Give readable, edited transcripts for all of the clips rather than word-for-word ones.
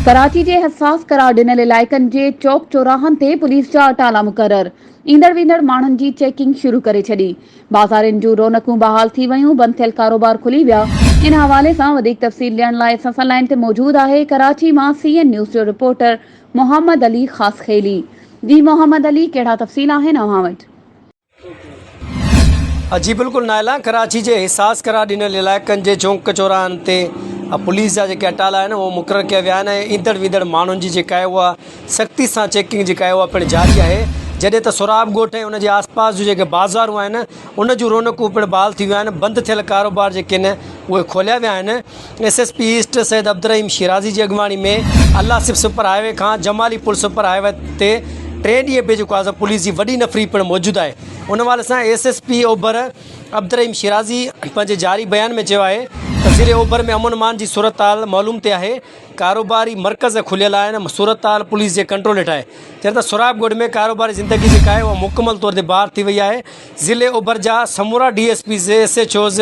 कराची के हसास करार डिनल इलाइकनि के चौक चौराहनि ते पुलिस जा अटाला मुक़रर। ईंदड़ वेंदड़ माण्हुनि जी चेकिंग शुरू करे छॾी। बाज़ारनि जूं रौनकूं बहाल थी वयूं, बंदि थियल कारोबार खुली विया। इन हवाले सां वधीक तफ़सील ॾियण लाइ असां सां लाइन ते मौजूद आहे कराची मां CN न्यूज़ जो रिपोर्टर मोहम्मद अली ख़ासखेली। जी मोहम्मद अली, कहिड़ा तफ़सील आहिनि अव्हां वटि? जी बिल्कुल नायला, कराची के हिसास करार ॾिनल इलाइक़नि जे चौंक चौराहनि ते पुलिस जा जेके अटाला आहिनि उहो मुक़ररु कया विया आहिनि। ईंदड़ वेंदड़ माण्हुनि जी जेका आहे उहा सख़्ती सां चेकिंग जेका आहे उहा पिणु जारी आहे। जॾहिं त सोराब ॻोठ ऐं उनजे आसपास जूं जेके बाज़ारूं आहिनि उन जूं रौनकूं पिणु बहाल थी वियूं आहिनि। बंदि थियल कारोबार जेके आहिनि उहे खोलिया विया आहिनि। SSP ईस्ट सैयद अब्दुर्रहीम शिराज़ी जी अॻुवाणी में अल्लाह सिफ सुपर हाईवे खां जमाली पुल सुपर हाईवे ते 3 ॾींहं पे जेको आहे पुलिस जी वॾी नफ़री पिणु मौजूदु आहे। उन वाले सां SSP ओभर अब्दुर्रहीम शिराज़ी पंहिंजे जारी बयान में चयो आहे त ज़िले ओभर में अमन मान जी सूरत हाल मालूम ते आहे। कारोबारी मरकज़ खुलियल आहिनि, सूरत हाल पुलिस जे कंट्रोल हेठि आहे। चए त सोराबगोड में कारोबारी ज़िंदगी जेका आहे उहा मुकमल तौर ते बहार थी वई आहे। ज़िले ओभर जा समूरा DSP SHOs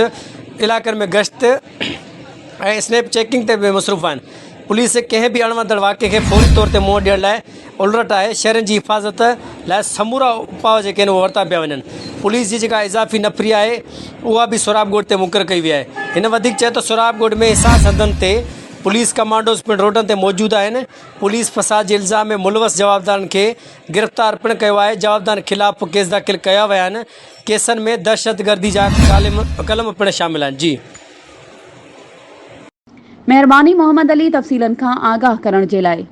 इलाइक़नि में गश्त ऐं स्नैप चेकिंग ते बि मसरूफ़ आहिनि। पुलिस कंहिं बि अणवंदड़ वाक़े खे फौरी तौर ते मुंहुं ॾियण लाइ उलरट आहे। शहरनि जी हिफ़ाज़त लाइ समूरा उपाउ जेके आहिनि उहे वरिता पिया वञनि। पुलिस जी जेका इज़ाफ़ी नफ़री आहे उहा बि सोराबगोड ते मुक़ररु कई वई आहे। हिन वधीक चए त सोराबगोड में हिसास हदनि ते पुलिस कमांडोज़ पिणु रोडनि ते मौजूदु आहिनि। पुलिस फ़साद जे इल्ज़ाम में मुलवस जवाबदारनि खे गिरफ़्तार पिणु कयो आहे। जवाबदारनि ख़िलाफ़ केस दाख़िल कया विया आहिनि। केसनि में दहशतगर्दी जा कलम पिणु शामिल आहिनि। जी महिरबानी मोहम्मद अली, तफ़सीलनि खां आगाह करण जे लाइ।